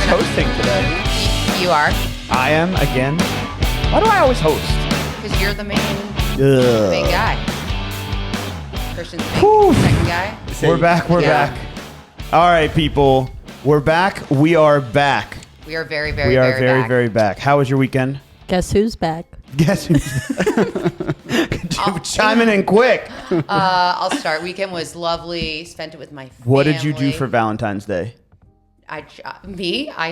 hosting today? You are. I am again. Why do I always host? Because you're the main guy. Christian's the second guy. We're back. All right, people. We're back. We are back. We are very, very back. How was your weekend? Guess who's back? Guess who's chiming in quick. I'll start. Weekend was lovely. Spent it with my family. What did you do for Valentine's Day? I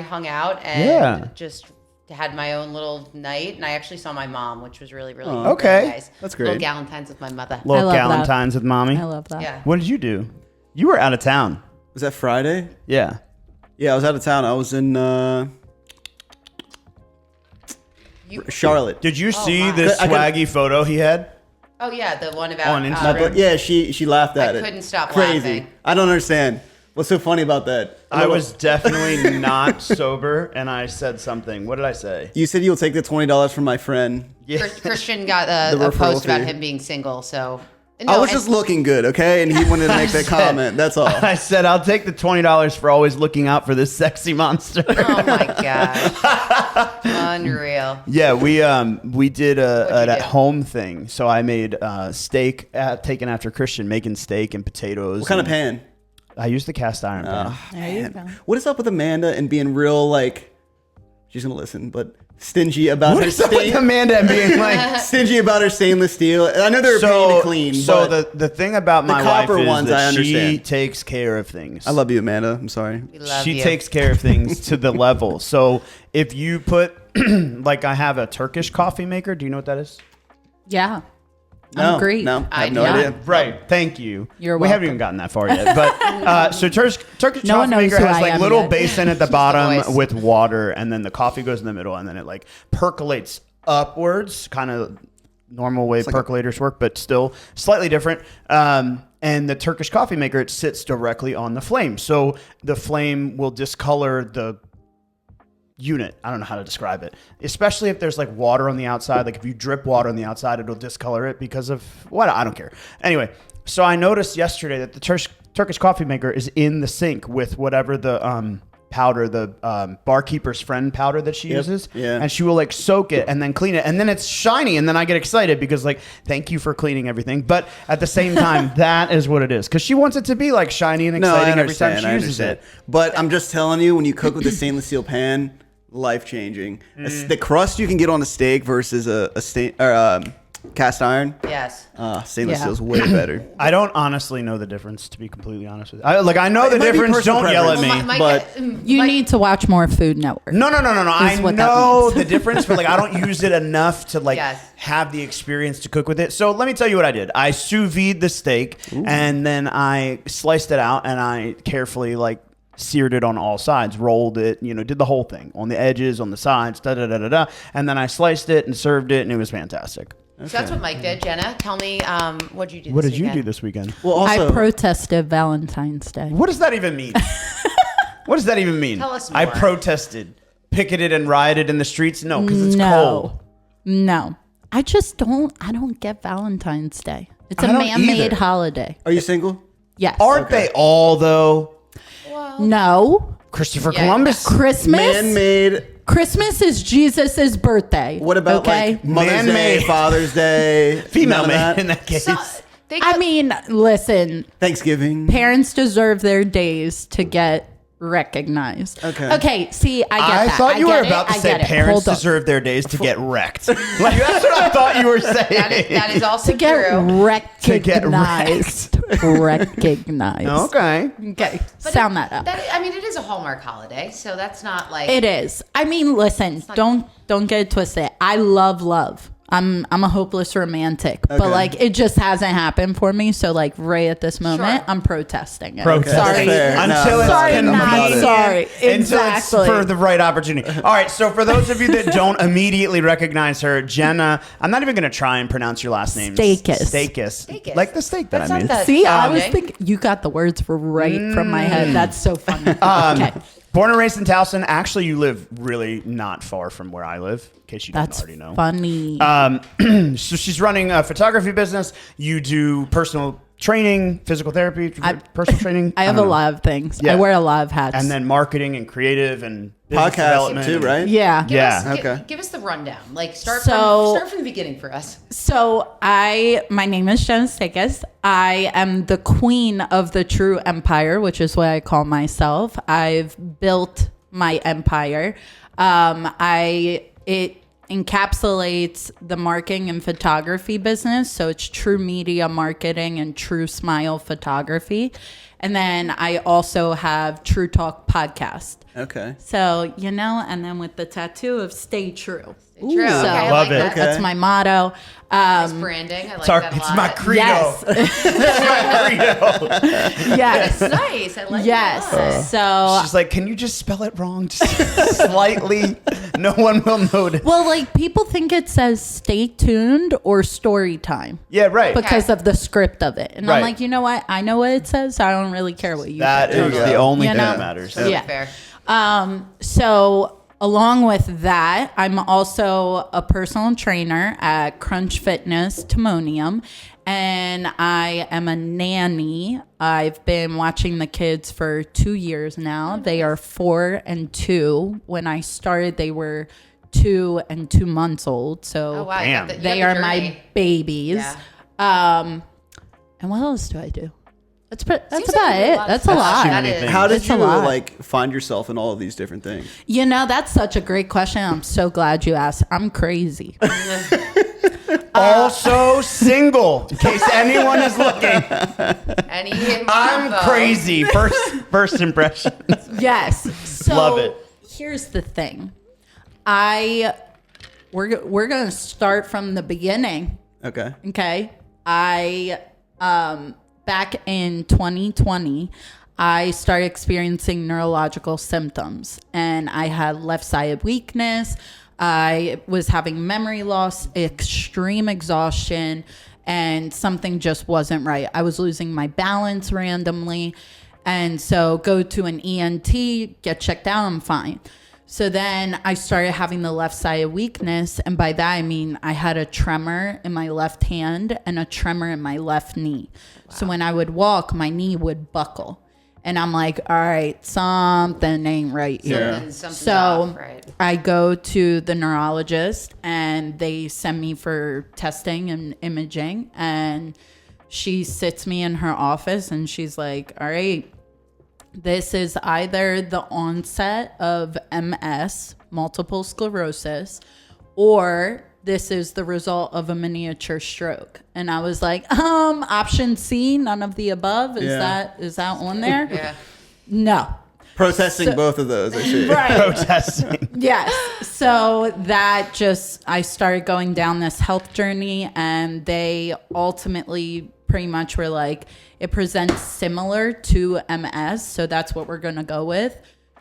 hung out and just had my own little night, and I actually saw my mom, which was really, really nice. That's great. Little Galentine's with my mother. Little Galentine's with mommy. I love that. Yeah. What did you do? You were out of town. Was that Friday? Yeah. Yeah, I was out of town. I was in Charlotte. Did you see this swaggy photo he had? Oh yeah, the one about on Instagram. Yeah, she laughed at it. I couldn't stop Crazy. laughing. I don't understand. What's so funny about that? I was definitely not sober, and I said something. What did I say? You said you'll take the $20 from my friend. Yeah. Christian got a post about him being single, so... No, I was just looking good, okay? And he wanted to make that comment. That's all. I said, I'll take the $20 for always looking out for this sexy monster. Oh, my gosh. Unreal. Yeah, we did an at-home thing. So I made steak, taken after Christian, making steak and potatoes. What kind of pan? I used the cast iron pan. There you go. What is up with Amanda and being real, like, she's going to listen, but stingy about her What with Amanda and being like... stingy about her stainless steel. I know they're paying to clean. So the thing about my wife copper is ones, that I she understand. takes care of things. I love you, Amanda. I'm sorry. We love She you. takes care of things to the level. So if you put... like I have a Turkish coffee maker. Do you know what that is? Yeah. No, I'm Greek. No, I have no Yeah. idea. Right. Thank you. You're We haven't welcome. even gotten that far yet. But so Turkish No one coffee knows maker who has I like am little yet. basin at the voice. bottom with water, and then the coffee goes in the middle, and then it like percolates upwards, kind of normal way percolators work, but still slightly different. And the Turkish coffee maker, it sits directly on the flame. So the flame will discolor the unit. I don't know how to describe it, especially if there's like water on the outside. Like if you drip water on the outside, it'll discolor it because of what? I don't care. Anyway, so I noticed yesterday that the Turkish coffee maker is in the sink with whatever the powder, the barkeeper's friend powder that she uses. Yeah. And she will like soak it and then clean it. And then it's shiny. And then I get excited because like, thank you for cleaning everything. But at the same time, that is what it is. Because she wants it to be like shiny and exciting every time she uses it. But I'm just telling you, when you cook with a stainless steel pan, life changing. The crust you can get on a steak versus a cast iron. Yes. Stainless steel is way better. I don't honestly know the difference, to be completely honest with you. I know the difference. Don't yell at me. But You need to watch more Food Network. No. I what that know means. the difference, but like I don't use it enough to like have the experience to cook with it. So let me tell you what I did. I sous vide the steak and then I sliced it out and I carefully like seared it on all sides, rolled it, did the whole thing on the edges, on the sides, and then I sliced it and served it, and it was fantastic. So that's what Mike did. Jenna, tell me, what did you do What this did you weekend? do this weekend? well, also I protested Valentine's Day. What does that even mean? What does that even mean? Tell us I more. protested, picketed, and rioted in the streets. No, because it's cold. No. I don't get Valentine's Day. It's a I don't man-made either. holiday. are you single? Yes. Aren't they all though? No. Christopher Yeah. Columbus. Christmas? Man-made. Christmas is Jesus' birthday. What about like Mother's Man-made. Day, Father's Day? Female none of man that? in that case. So, they I mean, listen, Thanksgiving. parents deserve their days to get recognized. Okay, see, I get I that. thought you get were it. about to I say get it. parents Hold on. deserve their days to get wrecked. Like, that's what I thought you were saying. that is also To get true. recognized. Recognized. Okay. Okay, But sound that up. It is a Hallmark holiday, so that's not like... It is. I mean, listen, don't get it twisted. I love love. I'm a hopeless romantic, but like it just hasn't happened for me. So like right at this moment, Sure. I'm protesting it. Protest. Sorry. Fair. Until it's Sorry, convenient. not sorry. Until Exactly. it's for the right opportunity. All right, so for those of you that don't immediately recognize her, Jenna, I'm not even going to try and pronounce your last name. Stakias. Steakis. Like the steak that That's I not made. that See, I was challenging. thinking you got the words right from my head. That's so funny. Okay. Born and raised in Towson. Actually, you live really not far from where I live, in case you That's didn't already know. funny. So she's running a photography business. You do personal training, physical therapy, personal training. I have a lot of things. Yeah. I wear a lot of hats. And then marketing and creative and business Podcast development too, right? Yeah. Give us the rundown. Like start So- from the beginning for us. So my name is Jenna Stakias. I am the queen of the true empire, which is what I call myself. I've built my empire. It encapsulates the marketing and photography business. So it's true media marketing and true smile photography. And then I also have True Talk podcast. Okay. So, and then with the tattoo of stay true. True. Okay, I love like it. that. Okay. That's my motto. Nice branding. I like that a lot. It's my credo. Yes. Yes. It's nice. I like Yes. that a lot. So, She's like, can you just spell it wrong? Just slightly. No one will notice. well, like people think it says stay tuned or story time Yeah, right. because of the script of it. And Right. I'm like, you know what? I know what it says. So I don't really care what you That think. is the only You thing know? that matters. Totally Yeah. fair. So along with that, I'm also a personal trainer at Crunch Fitness Timonium, and I am a nanny. I've been watching the kids for 2 years now. They are 4 and 2. When I started, they were 2 and 2 months old. So Oh wow. Damn. they are my babies. Yeah. And what else do I do? That's Seems about like you do a it. lot. That's a That's lot. too That many is- things. How did It's a you lot. find yourself in all of these different things? That's such a great question. I'm so glad you asked. I'm crazy. Also single, in case anyone is looking. I'm crazy. First impression. Yes. So Love it. Here's the thing. We're gonna start from the beginning. Okay. Okay. Back in 2020, I started experiencing neurological symptoms, and I had left-sided weakness. I was having memory loss, extreme exhaustion, and something just wasn't right. I was losing my balance randomly. And so go to an ENT, get checked out, I'm fine. So then I started having the left-sided weakness. And by that, I mean I had a tremor in my left hand and a tremor in my left knee. Wow. So when I would walk, my knee would buckle. And I'm like, all right, something ain't right here. Something's So off, right. I go to the neurologist and they send me for testing and imaging. And she sits me in her office and she's like, all right, this is either the onset of MS, multiple sclerosis, or this is the result of a miniature stroke. And I was like, option C, none of the above. Is that on there? Yeah. No. Protesting both of those, I see. Right. Protesting. Yes. So that I started going down this health journey, and they ultimately pretty much were like, it presents similar to MS. So that's what we're going to go with.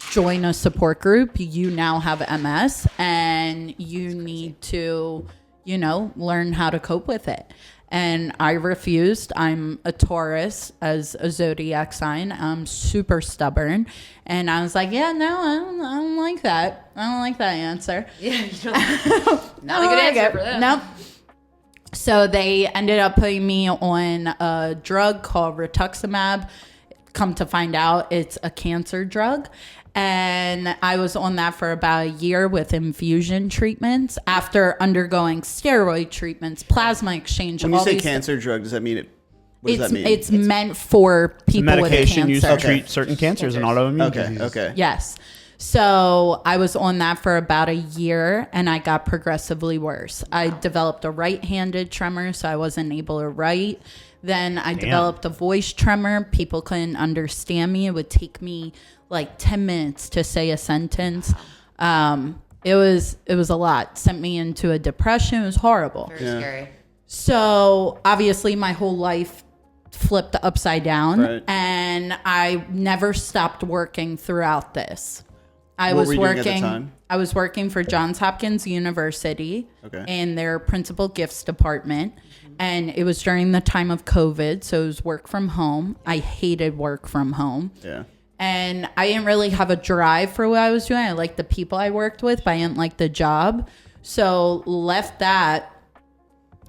Join a support group. You now have MS and you need to, learn how to cope with it. And I refused. I'm a Taurus as a zodiac sign. I'm super stubborn. And I was like, yeah, no, I don't like that. I don't like that answer. Yeah. Not a good answer for that. Nope. So they ended up putting me on a drug called rituximab. Come to find out, it's a cancer drug. And I was on that for about a year with infusion treatments after undergoing steroid treatments, plasma exchange. When you all say these cancer drug, does that mean it? What does that mean? It's meant for people with Medication used cancer. to treat certain cancers and autoimmune diseases. Okay. Yes. So I was on that for about a year and I got progressively worse. I developed a right-handed tremor, so I wasn't able to write. Then I developed a voice tremor. People couldn't understand me. It would take me like 10 minutes to say a sentence. It was a lot. Sent me into a depression. It was horrible. Very scary. So obviously my whole life flipped upside down, Right. and I never stopped working throughout this. What were you doing at the time? I was working for Johns Hopkins University in their principal gifts department. And it was during the time of COVID, so it was work from home. I hated work from home. Yeah. And I didn't really have a drive for what I was doing. I liked the people I worked with, but I didn't like the job. So left that.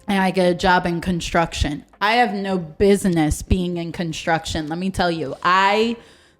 and I get a job in construction. I have no business being in construction. Let me tell you,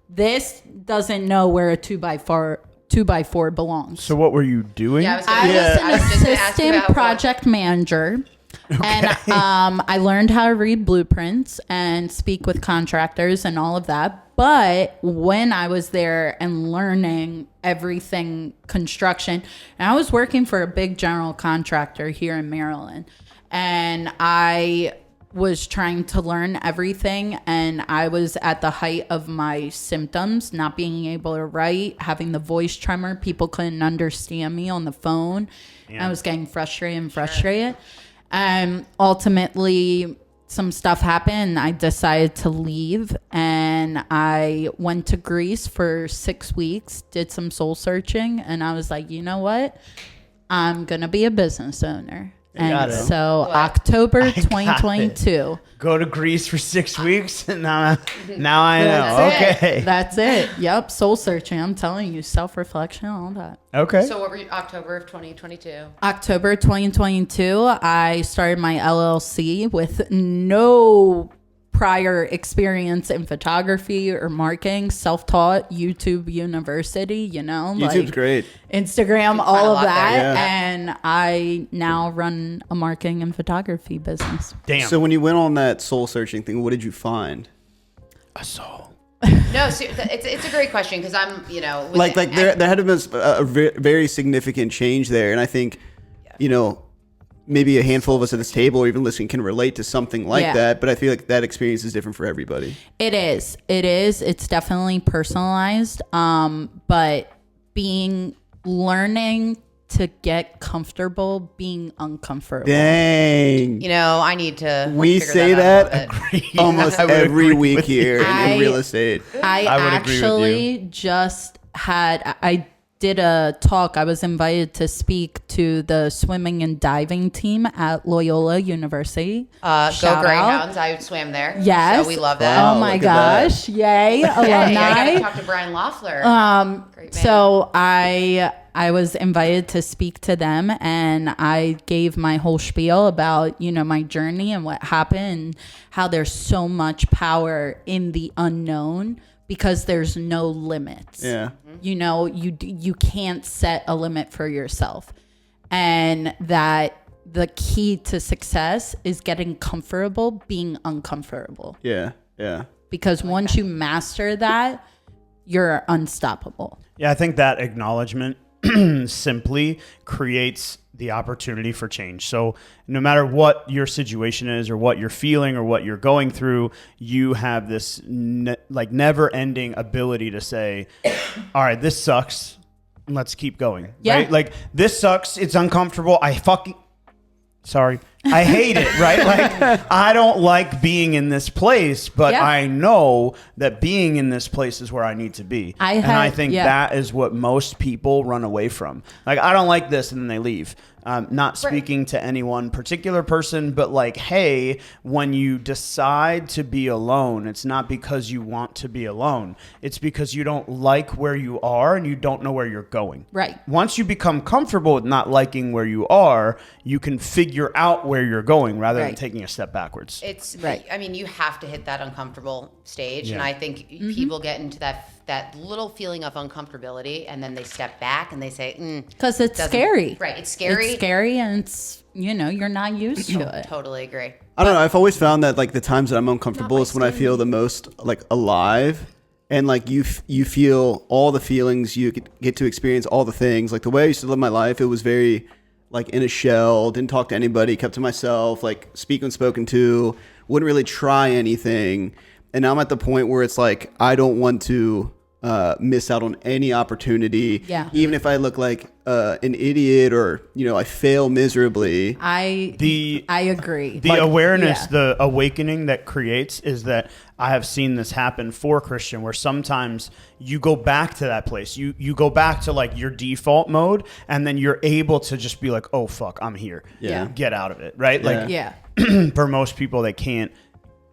this doesn't know where a 2x4 belongs. So what were you doing? I was an assistant project manager. Okay. And I learned how to read blueprints and speak with contractors and all of that. But when I was there and learning everything construction, and I was working for a big general contractor here in Maryland, and I was trying to learn everything, and I was at the height of my symptoms, not being able to write, having the voice tremor. People couldn't understand me on the phone. Yeah. I was getting frustrated. Sure. And ultimately, some stuff happened. I decided to leave, and I went to Greece for 6 weeks, did some soul searching, and I was like, you know what? I'm going to be a business owner. And so October 2022. Go to Greece for 6 weeks. And now I know. Okay. That's it. Yep. Soul searching. I'm telling you, self-reflection, all that. Okay. So what were you, October of 2022? October 2022, I started my LLC with no prior experience in photography or marketing, self-taught, YouTube University, YouTube's great. Instagram, all of that. Yeah. And I now run a marketing and photography business. Damn. So when you went on that soul searching thing, what did you find? A soul. No, so it's a great question because I'm, there had to be a very significant change there. And I think, maybe a handful of us at this table or even listening can relate to something like that. But I feel like that experience is different for everybody. It is. It's definitely personalized. But learning to get comfortable being uncomfortable. Dang. I need to. We say that almost every week here in real estate. I actually just I did a talk. I was invited to speak to the swimming and diving team at Loyola University. Go Greyhounds. I swam there. Yes. So we love that. Oh my gosh. Yay. Alumni. I got to talk to Brian Loeffler. Great man. So I was invited to speak to them, and I gave my whole spiel about, my journey and what happened and how there's so much power in the unknown. Because there's no limits. Yeah. You can't set a limit for yourself. And that the key to success is getting comfortable being uncomfortable. Yeah. Yeah. Because once you master that, you're unstoppable. Yeah, I think that acknowledgement simply creates the opportunity for change. So no matter what your situation is or what you're feeling or what you're going through, you have this never-ending ability to say, all right, this sucks. Let's keep going. Yeah. Right? Like, this sucks. It's uncomfortable. I hate it, right? I don't like being in this place, but I know that being in this place is where I need to be. I think that is what most people run away from. I don't like this, and then they leave. Not speaking to any one particular person, but hey, when you decide to be alone, it's not because you want to be alone. It's because you don't like where you are and you don't know where you're going. Right. Once you become comfortable with not liking where you are, you can figure out where you're going rather than taking a step backwards. It's right. I mean, you have to hit that uncomfortable stage. And I think people get into that little feeling of uncomfortability, and then they step back and they say, because it's scary. Right. It's scary. It's scary, and it's, you're not used to it. Totally agree. I don't know. I've always found that the times that I'm uncomfortable is when I feel the most alive, and you feel all the feelings, you get to experience all the things. The way I used to live my life, it was very in a shell, didn't talk to anybody, kept to myself, speak when spoken to, wouldn't really try anything. And now I'm at the point where it's I don't want to miss out on any opportunity. Yeah. Even if I look like an idiot or, I fail miserably. I agree. The awareness, the awakening that creates is that I have seen this happen for Christian, where sometimes you go back to that place. You go back to your default mode, and then you're able to just be oh, fuck, I'm here. Yeah. Get out of it. Right. For most people, they can't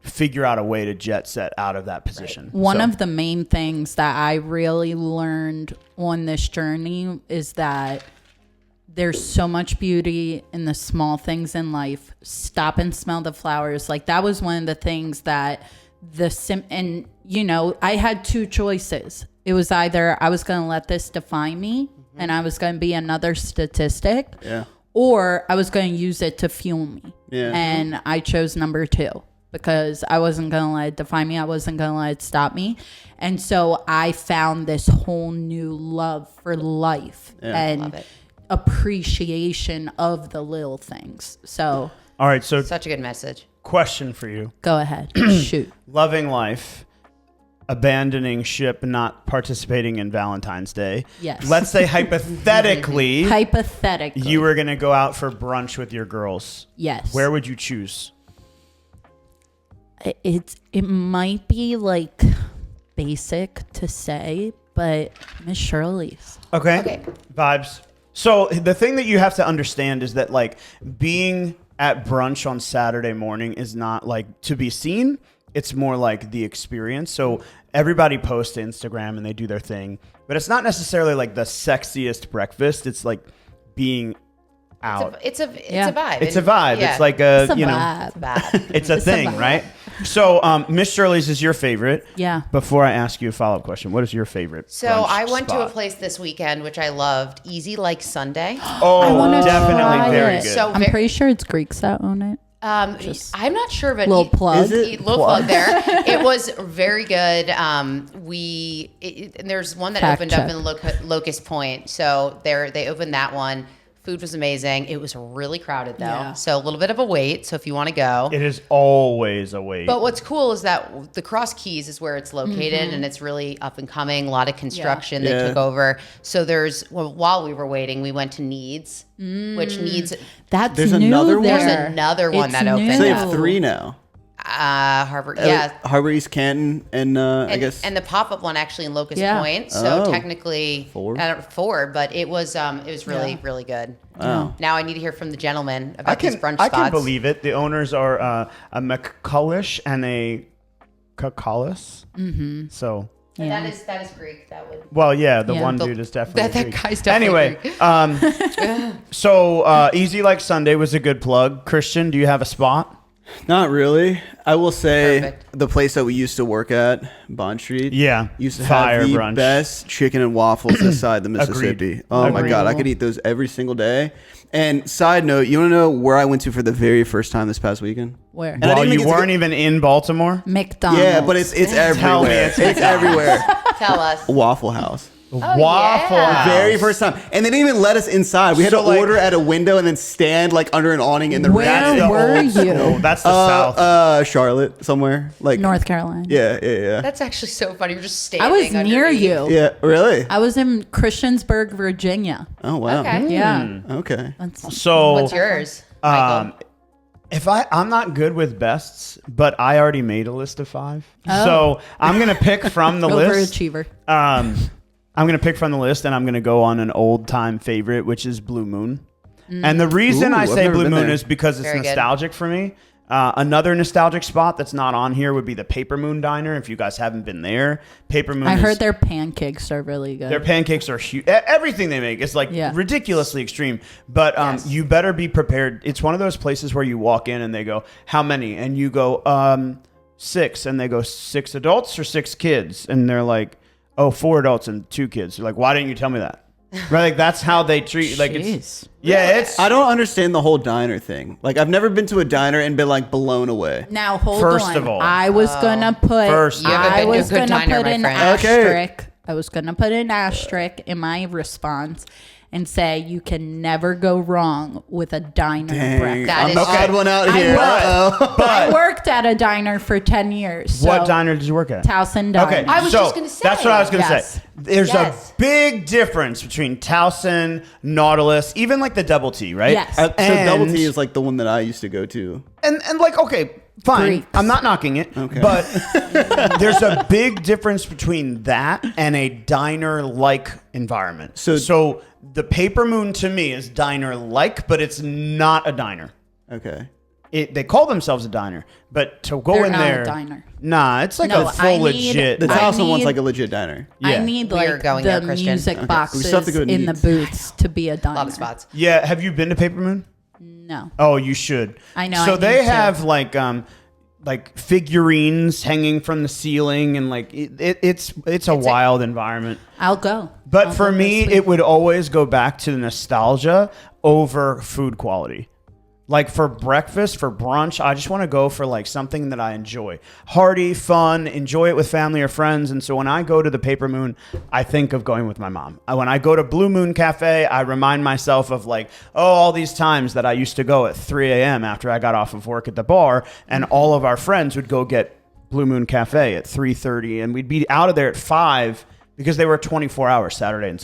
figure out a way to jet set out of that position. Right. One of the main things that I really learned on this journey is that there's so much beauty in the small things in life. Stop and smell the flowers. Like that was one of the things that and you know, I had two choices. It was either I was going to let this define me and I was going to be another statistic, or I was going to use it to fuel me. Yeah. And I chose number 2 because I wasn't going to let it define me. I wasn't going to let it stop me. And so I found this whole new love for life and appreciation of the little things. So, all right. So such a good message. Question for you. Go ahead. Shoot. Loving life, abandoning ship, not participating in Valentine's Day. Yes. Let's say hypothetically, you were going to go out for brunch with your girls. Yes. Where would you choose? It might be like basic to say, but Miss Shirley's. Okay. Vibes. So the thing that you have to understand is that like being at brunch on Saturday morning is not like to be seen. It's more like the experience. So everybody posts to Instagram and they do their thing, but it's not necessarily like the sexiest breakfast. It's like being out. It's a vibe. It's a vibe. Yeah. It's like It's a you know, vibe. it's a thing, right? So Miss Shirley's is your favorite. Yeah. Before I ask you a follow-up question, what is your favorite? So brunch I went to a spot? place this weekend, which I loved. Easy Like Sunday. Oh, definitely very good. So I'm pretty sure it's Greeks that own it. I'm not sure, but Little plug. Little plug there. It was very good. And there's one that Fact opened check. up in Locust Point. So they opened that one. Food was amazing. It was really crowded though. Yeah. So a little bit of a wait. So if you want to go. It is always a wait. But what's cool is that the Cross Keys is where it's located and it's really up and coming. A lot of construction they took over. So while we were waiting, we went to Needs, which Needs. There's new another there. one. There's another one that opened. So they have 3 now. Harvard, Harbor East Canton, and I guess. And the pop-up one actually in Locust Yeah. Point. So Oh. technically 4? 4, but it was really, really good. Wow. Now I need to hear from the gentleman about these brunch I spots. can believe it. The owners are a McCullish and a Cacalis. Mm-hmm. So. And that is Greek. That would. Well, yeah, the one The- dude is definitely that Greek. guy's definitely Anyway, so Easy Like Sunday was a good plug. Christian, do you have a spot? Not really. I will say Perfect. the place that we used to work at, Bond Street, Yeah, used to fire have the brunch. best chicken and waffles this side of the Mississippi. Agreed. Oh my Agreed. God, I could eat those every single day. And side note, you want to know where I went to for the very first time this past weekend? Where? And I Well, didn't you even get to weren't even in Baltimore? McDonald's. Yeah, but it's Tell me everywhere. it's It's everywhere. Tell us. Waffle House. Waffle yeah. House. Very first time. And they didn't even let us inside. We had So, to like- order at a window and then stand like under an awning in the Where That's the were old you? school. That's the South. Charlotte somewhere. Like North Carolina. Yeah. That's actually so funny. You're just standing. I was near underneath. you. Yeah, really? I was in Christiansburg, Virginia. Oh wow. Okay. Yeah. Okay. So What's yours, Michael? if I'm not good with bests, but I already made a list of 5. So I'm going to pick from the list. Overachiever. I'm going to pick from the list and I'm going to go on an old time favorite, which is Blue Moon. And the reason Ooh, I I've say never Blue been Moon there. is because it's Very good. nostalgic for me. Another nostalgic spot that's not on here would be the Paper Moon Diner. If you guys haven't been there, Paper Moon I is, heard their pancakes are really good. their pancakes are huge. Everything they make is like ridiculously extreme. But you better be prepared. It's one of those places where you walk in and they go, "How many?" And you go, 6. And they go, 6 adults or 6 kids? And they're like, "Oh, 4 adults and 2 kids." You're like, "Why didn't you tell me that?" Right? Like that's how they treat. Like it's it's. I don't understand the whole diner thing. Like I've never been to a diner and been like blown away. Now hold First on. of all. I was gonna put. First of all. You haven't I been to a was good gonna diner, put my an friend. Okay. asterisk. I was gonna put an asterisk in my response and say you can never go wrong with a diner Dang, breakfast. That I'm is the true. odd one out I here. was. Uh-oh. I worked at a diner for 10 years. So What diner did you work at? Towson Diner. Okay, I was so just gonna say. that's what I was going to Yes. say. There's Yes. a big difference between Towson, Nautilus, even like the Double T, right? Yes. So And- Double T is like the one that I used to go to. and like okay, fine. Greeks. I'm not knocking it, Okay. but there's a big difference between that and a diner-like environment. So the Paper Moon to me is diner-like, but it's not a diner. Okay. they call themselves a diner, but to go They're in not there, a diner. nah, it's like No, a full legit. The I Towson one's need- like a legit diner. I Yeah. need We are like going the there, Christian. music Okay. We boxes still have to go to in the Needs. booths to be a diner. Love the spots. Yeah, have you been to Paper Moon? No. Oh, you should. I know, So I they need to. have like figurines hanging from the ceiling, and like it's a wild environment. I'll go. But I'll for go me, this week. it would always go back to nostalgia over food quality. Like for breakfast, for brunch, I just want to go for like something that I enjoy. Hearty, fun, enjoy it with family or friends. And so when I go to the Paper Moon, I think of going with my mom. When I go to Blue Moon Cafe, I remind myself of like, all these times that I used to go at 3 a.m. after I got off of work at the bar, and all of our friends would go get Blue Moon Cafe at 3:30, and we'd be out of there at 5 because they were 24 hours Friday and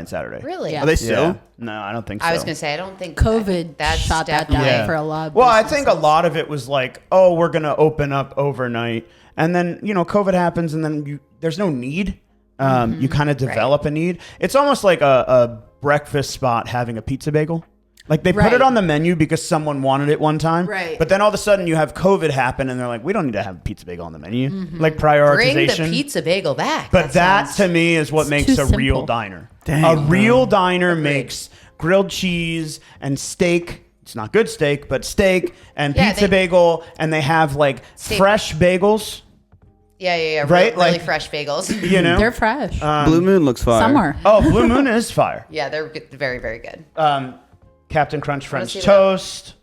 Saturday. Really? Yeah. Are they still? Yeah. No, I don't think so. I was gonna say I don't think COVID that's shot that down definitely- for a lot of Well, I think a businesses. lot of it was like, oh, we're going to open up overnight. And then, COVID happens, and then there's no need. You kind of develop a need. It's almost like a breakfast spot having a pizza bagel. Like they put Right. it on the menu because someone wanted it one time. Right. But then all of a sudden you have COVID happen, and they're like, we don't need to have a pizza bagel on the menu. Like Bring prioritization. the pizza bagel back. But that sounds- to me is what makes too a real simple. diner. Dang, a bro. real diner makes grilled cheese and steak. It's not good steak, but steak and Yeah, pizza bagel, and they have like Steak. fresh bagels. yeah, Right? really Like- fresh bagels. They're fresh. Blue Moon looks fire. Summer. Oh, Blue Moon is fire. Yeah, they're good, very, very good. Captain Crunch French see that. toast.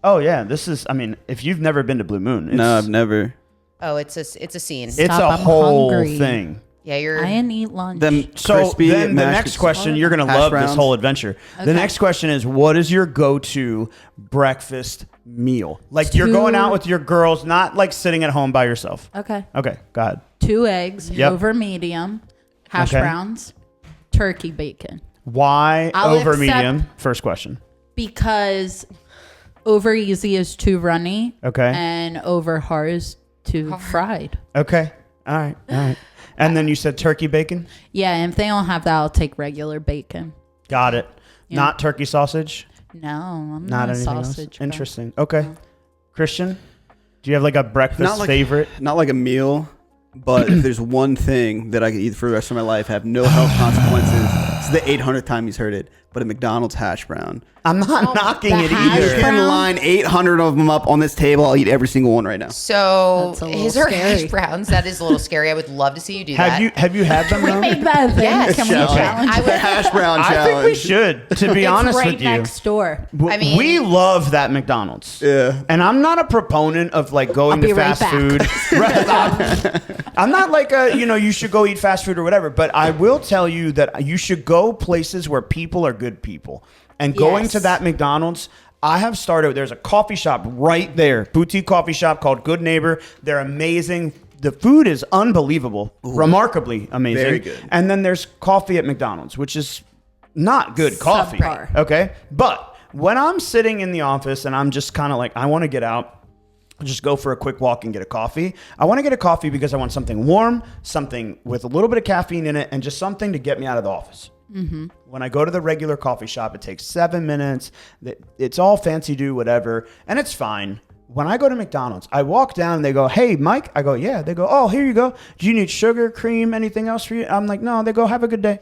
Oh yeah, this is. I mean, if you've never been to Blue Moon, it's, No, I've never. Oh, it's a scene. It's Stop, a I'm whole hungry. thing. Yeah, you're. I didn't eat lunch. Them So crispy then the mashed next question, you're gonna hash love this browns. whole adventure. The Okay. next question is, what is your go-to breakfast meal? Like you're going out with your girls, not like sitting at home by yourself. Okay. Okay, go ahead. 2 eggs Yep. over medium, hash Okay. browns, turkey bacon. Why I'll over accept- medium? First question. Because over easy is too runny. Okay. And over hard is too fried. Okay. All right. All right. And then you said turkey bacon. Yeah, and if they don't have that, I'll take regular bacon. Got it. Not turkey sausage. No, I'm Not not a anything sausage. else. girl. Interesting. Okay. Christian, do you have like a breakfast Not like favorite? Not like a meal, but if there's one thing that I could eat for the rest of my life, have no health consequences. It's the 800th time he's heard it, but a McDonald's hash brown. I'm not knocking the it hash either. You can line 800 of them up on this table. I'll eat every single one right now. So That's a little his are scary. hash browns. That is a little scary. I would love to see you do that. Have you had them? We though? made that a thing. Yes. Can we Okay. challenge I it? would. Hash brown I think we challenge. should. To be It's honest right with you, next door. I mean- we love that McDonald's. Yeah. And I'm not a proponent of like going I'll to be right fast back. food. Right. I'm not like you should go eat fast food or whatever. But I will tell you that you should go places where people are good people. And going to Yes. that McDonald's, I have started. There's a coffee shop right there, boutique coffee shop called Good Neighbor. They're amazing. The food is unbelievable, remarkably amazing. Very good. And then there's coffee at McDonald's, which is not good coffee. Subpar. Okay. But when I'm sitting in the office and I'm just kind of like, I want to get out, just go for a quick walk and get a coffee. I want to get a coffee because I want something warm, something with a little bit of caffeine in it, and just something to get me out of the office. Mm-hmm. When I go to the regular coffee shop, it takes 7 minutes. It's all fancy do, whatever, and it's fine. When I go to McDonald's, I walk down and they go, "Hey, Mike." I go, "Yeah." They go, "Oh, here you go. Do you need sugar, cream, anything else for you?" I'm like, "No." They go, "Have a good day."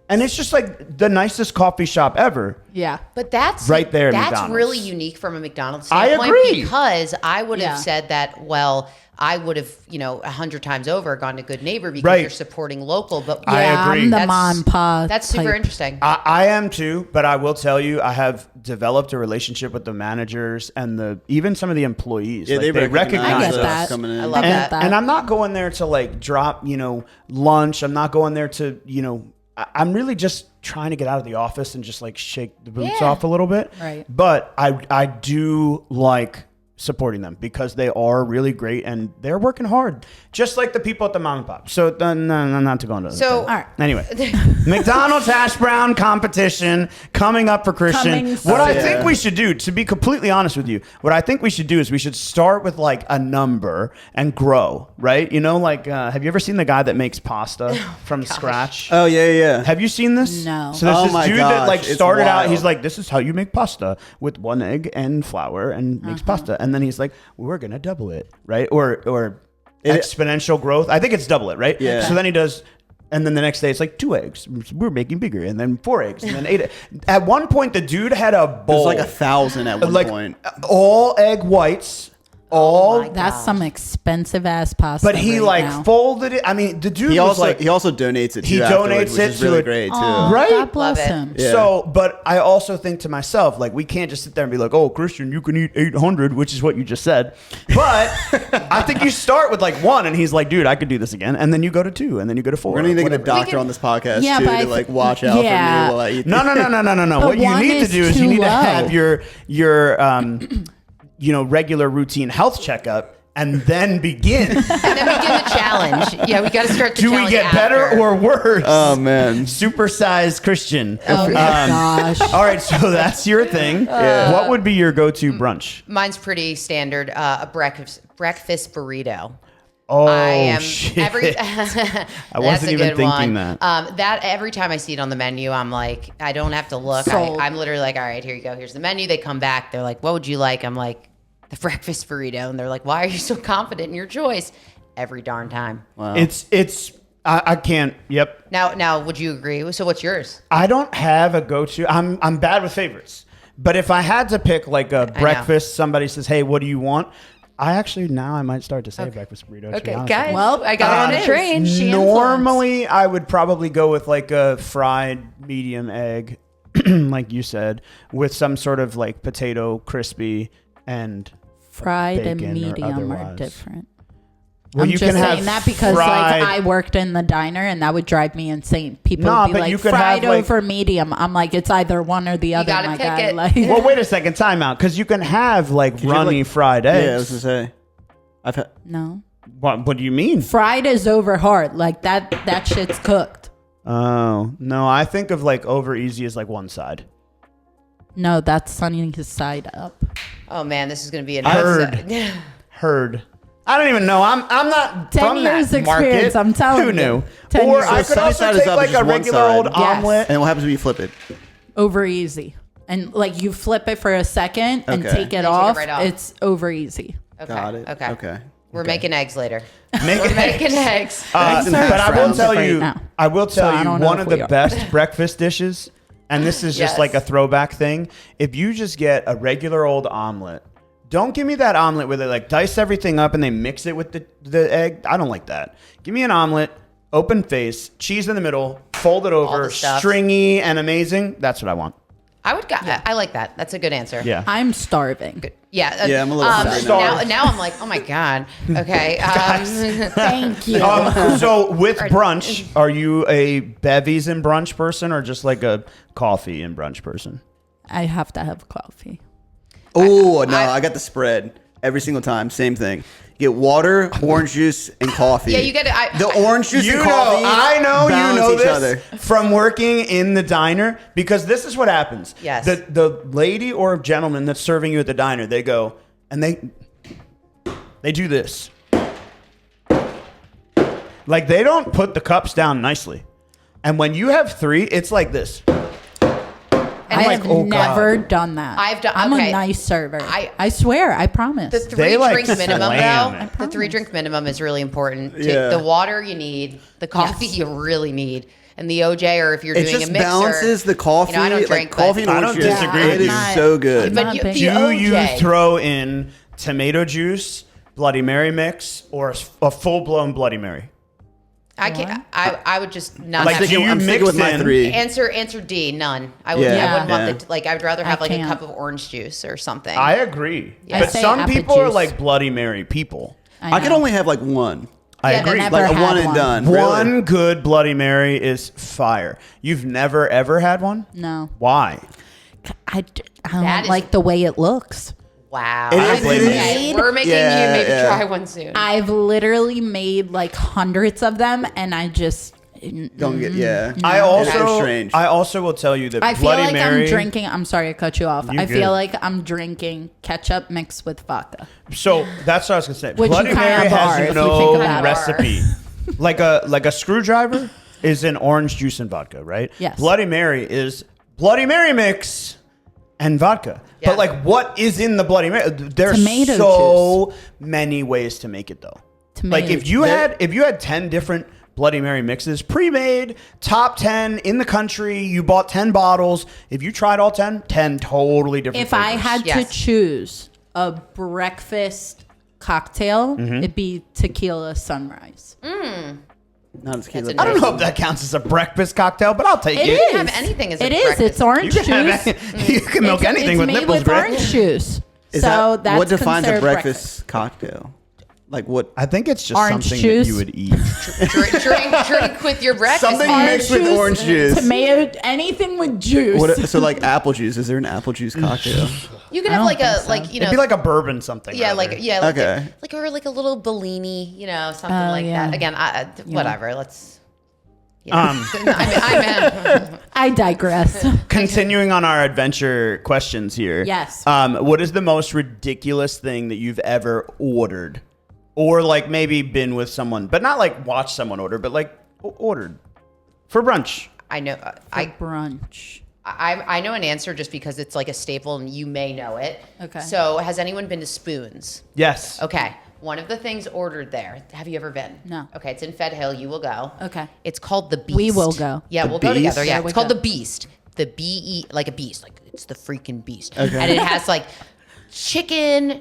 And it's just like the nicest coffee shop ever. Yeah. But that's Right there at That's McDonald's. really unique from a McDonald's I standpoint. agree. Because I would have Yeah. said that. Well, I would have 100 times over gone to Good Neighbor because Right. you're supporting local. But I Yeah, agree. I'm the That's- mom and pa. that's super type. interesting. I am too, but I will tell you, I have developed a relationship with the managers and even some of the employees. Yeah, Like, they recognize I get us. that. coming in. I love I that. get that. And I'm not going there to like drop, lunch. I'm not going there to, I'm really just trying to get out of the office and just like shake the boots Yeah. off a little bit. Right. But I do like supporting them because they are really great and they're working hard, just like the people at the mom and pop. So no, not to go into So all right. Anyway, McDonald's hash brown competition coming up for Christian. What I think we should do, to be completely honest with you, what I think we should do is we should start with like a number and grow, right? You know, like have you ever seen the guy that makes pasta from scratch? Oh yeah. Have you seen this? No. So there's this dude that like it's started out. wild. He's like, this is how you make pasta with 1 egg and flour and makes pasta. And then he's like, we're gonna double it, right? Or exponential growth. I think it's double it, right? Yeah. So then he does, and then the next day it's like 2 eggs. We're making bigger, and then 4 eggs, and then 8. At one point, the dude had a It bowl, was like 1,000 at one point. all egg whites. That's some expensive ass pasta. But he right now. folded it. I mean, the dude He was also donates it. Too he afterwards, donates which it is to really a- great too. Aw, Right? God bless Love it. him. Yeah. So, but I also think to myself, like, we can't just sit there and be like, oh, Christian, you can eat 800, which is what you just said. But I think you start with like 1, and he's like, dude, I could do this again. And then you go to 2, and then you go to 4. We're gonna need to get a whatever. doctor on this podcast Yeah, too but to like watch out for me while I eat. No. But What you 1 need to is do is you too need to low. have your regular routine health checkup and then begin. And then begin the challenge. Yeah, we got to start the Do we challenge get after. better or worse? Oh man. Supersized Christian. Oh my gosh. All right, so that's your thing. What would be your go-to brunch? Mine's pretty standard. A breakfast burrito. Oh, I am shit. I wasn't even thinking that. That every time I see it on the menu, I'm like, I don't have to look. Sold. I'm literally like, all right, here you go. Here's the menu. They come back. They're like, what would you like? I'm like, the breakfast burrito. And they're like, why are you so confident in your choice? Every darn time. Wow. I can't. Yep. Now, would you agree? So what's yours? I don't have a go-to. I'm bad with favorites. But if I had to pick like a breakfast, somebody says, hey, what do you want? I might start to say breakfast burrito. to be honest with you. guys. Well, I got on a train. Normally, I would probably go with like a fried medium egg, like you said, with some sort of like potato crispy and Fried and bacon or medium are otherwise. different. Well, I'm you just can have saying that because fried- like I worked in the diner and that would drive me insane. People Nah, would be but like you could fried have, like- over medium. I'm like, it's either one or the other, gotta my pick guy. it. Like, Well, wait a second, time out, because you can have like you have, runny like- fried Yeah, I eggs. was gonna say. I've had. no. What do you mean? Fried is over hard. Like that shit's cooked. Oh no, I think of like over easy as like one side. No, that's sunning his side up. Oh man, this is going to be an Heard. I don't even know. I'm not 10 from years that market. experience, I'm telling Who you. knew? 10 Or years. I So could sunny also side is take up, like it's a just one regular side. old Yes. omelet. And what happens when you flip it? Over easy. And like you flip it for a second and Okay. take it it off, right off. it's over easy. Okay. Got it. Okay. We're making eggs later. Make We're it- making eggs. Eggs and but hash I will browns. tell Right you, now. I will So tell I you don't know one if of the we are. best breakfast dishes, and this is just Yes. like a throwback thing. If you just get a regular old omelet, don't give me that omelet where they like dice everything up and they mix it with the egg. I don't like that. Give me an omelet, open face, cheese in the middle, fold it over, the stuff. stringy and amazing. That's what I want. I like that. That's a good answer. Yeah. I'm starving. Yeah. Yeah, I'm a little hungry now. now I'm like, oh my God. Okay. Thank you. So with brunch, are you a bevies and brunch person or just like a coffee and brunch person? I have to have coffee. Oh no, I got the spread every single time. Same thing. You get water, orange juice, and coffee. Yeah, you get it. The orange juice and You coffee. know, I know you balance know each this other. from working in the diner because this is what happens. Yes. The lady or gentleman that's serving you at the diner, they go and they do this. Like they don't put the cups down nicely. And when you have 3, it's like this. I like, have oh, never God. done that. I'm a nice server. I swear, I promise. The They, 3 like, drink minimum, slam though. it. The 3 drink minimum is really important. Yeah. The water you need, the coffee you really need, and the OJ, or if you're It doing just a mixer. balances the coffee. You know, I don't like drink, coffee and but- I orange don't juice. disagree It with is you. so good. But Not you, big. the Do you OJ, throw in tomato juice, Bloody Mary mix, or a full-blown Bloody Mary? I can't. I would just not Like, have. do you I'm sticking with mix my in- 3. Answer D. None. I would. Yeah. I wouldn't Yeah. want the like. I would rather have I like a can't. cup of orange juice or something. I agree. Yeah. But I say some apple people are juice. like Bloody Mary people. I can know. only have like one. I Yeah, agree. never Like a had one and one. done. One Really. good Bloody Mary is fire. You've never ever had one? No. Why? I don't That is- like the way it looks. Wow. It is. Okay, we're making you maybe try one soon. I've literally made like hundreds of them, and I just Don't get I strange. also will tell you that I feel Bloody like Mary. I'm drinking. I'm sorry, I cut you off. I good. feel like I'm drinking ketchup mixed with vodka. So that's what I was gonna say. Which Bloody you kind Mary of are, has if you no think about it. recipe. like a screwdriver is an orange juice and vodka, right? Yes. Bloody Mary is Bloody Mary mix and vodka. Yeah. But like, what is in the Bloody Mary? There's Tomato so many ways to make it though. Tomato Like if you had 10 different Bloody Mary mixes, pre-made, top 10 in the country, you bought 10 bottles. If you tried all 10 totally different If I flavors. had Yes. to choose a breakfast cocktail, it'd be tequila sunrise. Not as cute. I don't know if that counts as a breakfast cocktail, but I'll take it. You can have anything as a It is. breakfast. It's orange You juice. can, you can milk anything it's with made nipples, with Greg. orange juice. Is So that, that's what defines a considered breakfast cocktail? Like what? I think it's just Orange something juice. that you would eat. drink with your breakfast. Something Orange mixed with juice, orange juice. tomato, anything with juice. What, so like apple juice. Is there an apple juice cocktail? You can I have don't like a think so. like you know It'd be like a bourbon something. yeah rather. like Okay. or like a little Bellini, you know, something Oh, like yeah. that. Again, whatever. Let's. Yeah. I'm I digress. Continuing on our adventure questions here. Yes. What is the most ridiculous thing that you've ever ordered? Or like maybe been with someone, but not like watch someone order, but like ordered for brunch. I know. Brunch. I know an answer just because it's like a staple and you may know it. Okay. So has anyone been to Spoons? Yes. Okay. One of the things ordered there. Have you ever been? No. Okay, it's in Fed Hill. You will go. Okay. It's called the Beast. We will go. Yeah, we'll go Beast? together. Yeah, There we it's called go. the Beast. The B-E, like a beast. Like it's the freaking beast. Okay. And it has like chicken,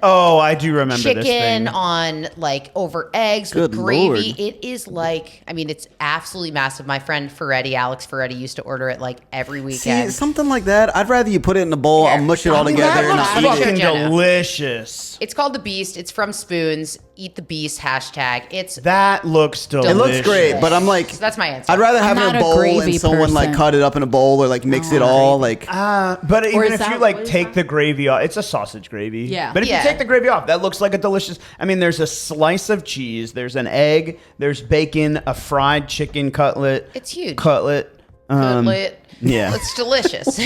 Oh, I do remember this chicken thing. on like over eggs Good with gravy. Lord. It is like, I mean, it's absolutely massive. My friend Alex Ferretti used to order it like every See, weekend. something like that. I'd rather you put it in a bowl. I'll mush it all That together and looks I'll eat fucking it. Fucking Jenna. delicious. It's called the Beast. It's from Spoons. Eat the Beast hashtag. It's That looks delicious. It looks great, but I'm like, so that's my answer. I'd rather have it not in a a bowl gravy and someone like person. cut it up in a bowl or like mix it Oh, all. gravy. Like, But even is if that- you like what is take that? the gravy off, it's a sausage gravy. Yeah. But if Yeah. you take the gravy off, that looks like a delicious. I mean, there's a slice of cheese, there's an egg, there's bacon, a fried chicken cutlet. It's huge. Cutlet. Cutlet. yeah. It's delicious.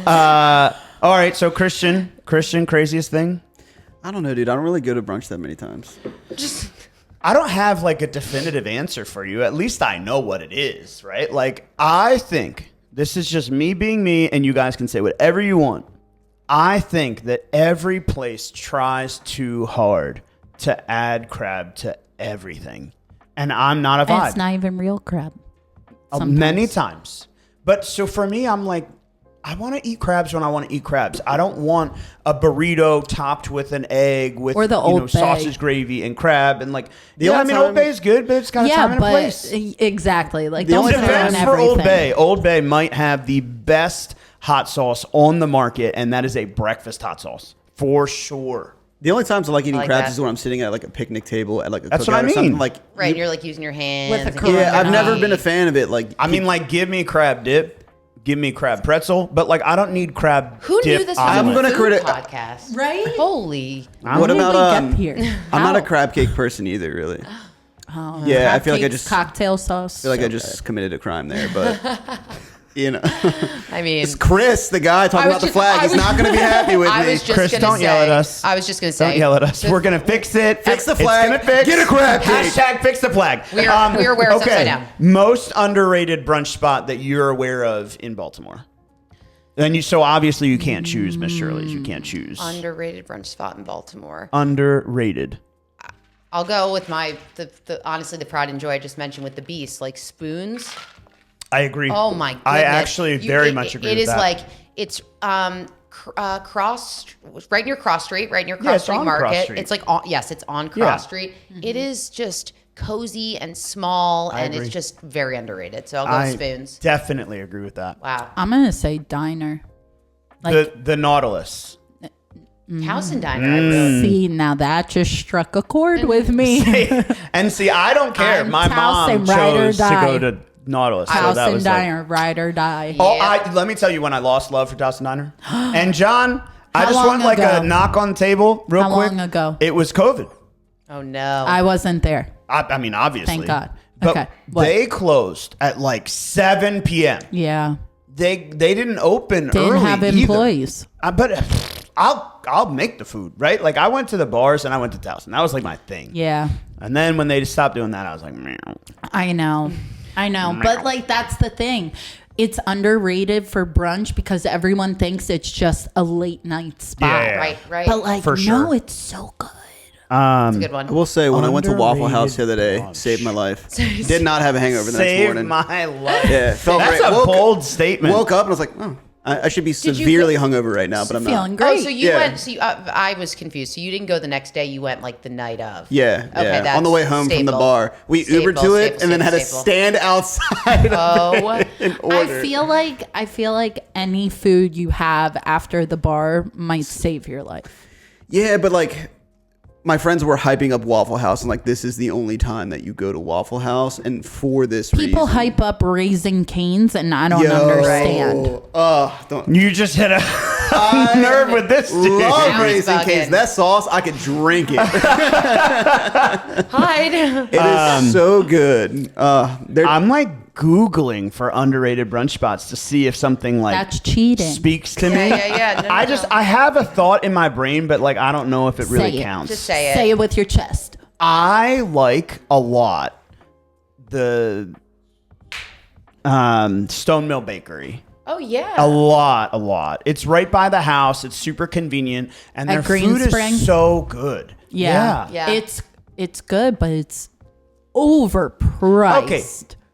All right. So Christian, craziest thing. I don't know, dude. I don't really go to brunch that many times. I don't have like a definitive answer for you. At least I know what it is, right? Like, I think this is just me being me, and you guys can say whatever you want. I think that every place tries too hard to add crab to everything. And I'm not a And vibe. it's not even real crab. Many sometimes. times. But so for me, I'm like, I want to eat crabs when I want to eat crabs. I don't want a burrito topped with an egg with Or the Old Bay. sausage gravy and crab and like The only Old time- Bay is good, but it's got a Yeah, time and a but place. exactly. Like The don't only put it on Defense for Old everything. Bay. Old Bay might have the best hot sauce on the market, and that is a breakfast hot sauce for sure. The only times I like eating like crabs that. is when I'm sitting at like a picnic table at like a That's cookout what I or something. mean. Like, right. And you're like using your hands. With a and curry. yeah, I've never Right. been a fan of it. Like, I mean, like, give me crab dip, give me crab pretzel, but like, I don't need crab Who dip knew this was omelet. I'm a gonna food credit- podcast? Right? Holy. what How did about we get here? I'm not a How? crab cake person either, really. Oh, Yeah, I crab feel like I cakes, just- cocktail sauce. I feel like I just committed a crime there, but you know, I mean, it's Chris, the guy talking I was about the just- flag. I He's was- not going to be happy with I me. was just Chris, gonna don't say, yell at us. I was just gonna say. Don't yell at us. We're gonna fix it. Fix the It's flag. gonna fix. Get a crab cake. Hashtag fix the flag. We are aware it's upside down. Most underrated brunch spot that you're aware of in Baltimore. And you, so obviously you can't choose, Miss Shirley's. You can't choose. Underrated brunch spot in Baltimore. Underrated. I'll go with honestly the pride and joy I just mentioned with the Beast, like Spoons. I agree. Oh my goodness! I actually very much agree It with is that. like it's cross right near Cross Street, right near Yeah, Cross it's Street on Cross Market. Street. It's like it's on Cross Street. It is just cozy and small, and agree. it's just very underrated. So I'll go with Spoons. definitely agree with that. Wow, I'm gonna say diner. Like The Nautilus. House and Diner. I really see now that just struck a chord with me. And see, I don't care. I'm My mom Towson, ride or chose to die. go to Nautilus. So House that and was like, diner, ride or die. oh, Yeah. let me tell you when I lost love for Towson Diner. And John, I just want like a knock on the table real quick. How long ago? It was COVID. Oh no. I wasn't there. I mean, obviously. Thank God. But Okay. What? they closed at like 7 p.m. Yeah. They didn't open Didn't early have employees. But I'll make the food, right? Like I went to the bars and I went to Towson. That was like my thing. Yeah. And then when they just stopped doing that, I was like, meow. I know. But like, that's the thing. It's underrated for brunch because everyone thinks it's just a late night spot. Yeah. Right. But like, For sure. no, it's so good. That's a good one. I will say, when I went to Waffle House the other day, Underrated brunch. saved my life. Did not have a hangover the next Saved morning. my life. Yeah, felt That's great. a bold statement. Woke up and I was like, oh, I should be you severely hungover right now, but I'm Feeling not. great. Oh, so you Yeah. went. So I was confused. So you didn't go the next day. You went like the night of. Yeah, Okay, yeah. that's On the way home from the staple. bar, we Ubered to it and then had to stand outside Oh, and order. I feel like any food you have after the bar might save your life. Yeah, but like my friends were hyping up Waffle House and like this is the only time that you go to Waffle House, and for this People reason. hype up Raising Cane's, and I don't understand. Don't. You just hit a nerve with this dude. Love Now he's Raising Cane's. bugging. That sauce, I could drink it. hide. It is so good. I'm like Googling for underrated brunch spots to see if something like That's cheating. speaks to me. Yeah. No, I have a thought in my brain, but like I don't know if it really Say it. counts. Just say it. Say it with your chest. I like a lot the Stone Mill Bakery. Oh yeah. A lot. It's right by the house. It's super convenient, and At their Green food Spring? is so good. Yeah. Yeah. It's good, but it's overpriced. Okay.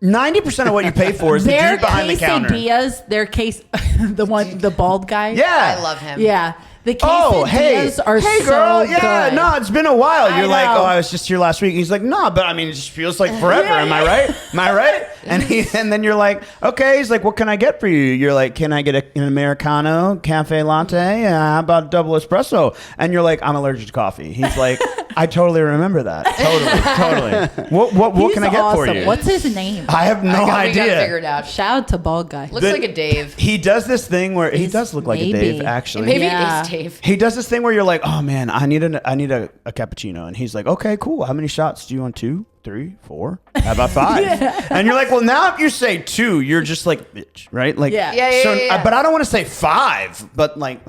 90% of what you pay for is the Their dude behind the counter. quesadillas, the bald guy. Yeah. I love him. Yeah. The quesadillas Oh, hey are hey, so girl. Yeah, good. no, it's been a while. I You're like, know. oh, I was just here last week. He's like, no, but I mean, it just feels like forever. Am I right? Am I right? And then you're like, okay. He's like, what can I get for you? You're like, can I get an Americano, cafe latte? How about a double espresso? And you're like, I'm allergic to coffee. He's like, I totally remember that. Totally. What He's can I get awesome. for you? What's his name? I have no We gotta idea. figure it out. Shout out to bald guy. Looks like a Dave. He does this thing where he does look like maybe. a Dave, actually. Maybe Yeah. it is Dave. He does this thing where you're like, oh man, I need a cappuccino, and he's like, okay, cool. How many shots do you want? 2, 3, 4? How about 5? And you're like, well, now if you say 2, you're just like, bitch, right? Like, Yeah. Yeah. But I don't want to say 5, but like